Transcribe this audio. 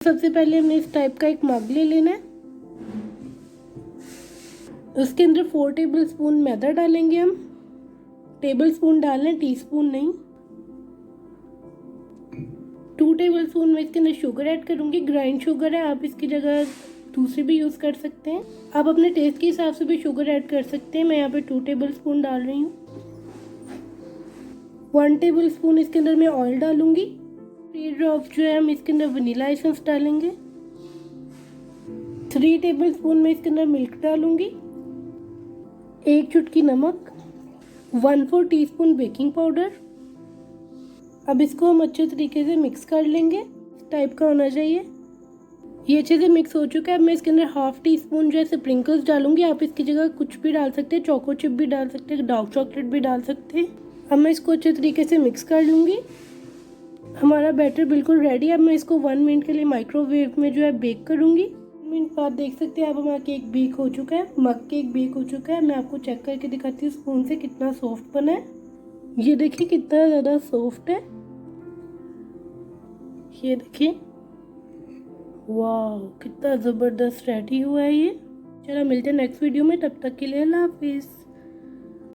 सबसे पहले हमने इस टाइप का एक मग ले लेना है। उसके अंदर 4 टेबल स्पून मैदा डालेंगे हम। टेबल स्पून डालना है, टीस्पून नहीं। 2 टेबल स्पून में इसके अंदर शुगर ऐड करूँगी। ग्राइंड शुगर है, आप इसकी जगह दूसरी भी यूज़ कर सकते हैं। आप अपने टेस्ट के हिसाब से भी शुगर ऐड कर सकते हैं। मैं यहाँ पे 2 टेबल स्पून डाल रही हूँ। 1 टेबल स्पून इसके अंदर मैं ऑयल डालूंगी। 3 ड्रॉप्स जो है हम इसके अंदर वनीला एसेंस डालेंगे। 3 टेबल स्पून में इसके अंदर मिल्क डालूंगी। 1 चुटकी नमक। 1/4 टीस्पून बेकिंग पाउडर। अब इसको हम अच्छे तरीके से मिक्स कर लेंगे। इस टाइप का होना चाहिए। ये अच्छे से मिक्स हो चुका है। अब मैं इसके अंदर 1/2 टीस्पून जो है स्प्रिंकल्स डालूंगी। आप इसकी जगह कुछ भी डाल सकते हैं, चोको चिप भी डाल सकते हैं, डार्क चॉकलेट भी डाल सकते हैं। अब मैं इसको अच्छे तरीके से मिक्स कर लूँगी। हमारा बैटर बिल्कुल रेडी है। अब मैं इसको 1 मिनट के लिए माइक्रोवेव में जो है बेक करूँगी। 1 मिनट बाद देख सकते हैं अब हमारा केक बेक हो चुका है। मग केक बेक हो चुका है। मैं आपको चेक करके दिखाती हूँ स्पून से कितना सॉफ्ट बना है। ये देखिए कितना ज़्यादा सॉफ्ट है। ये देखिए, वाह कितना ज़बरदस्त रेडी हुआ है ये। चलो मिलते हैं नेक्स्ट वीडियो में, तब तक के लिए अल्लाह हाफिज़।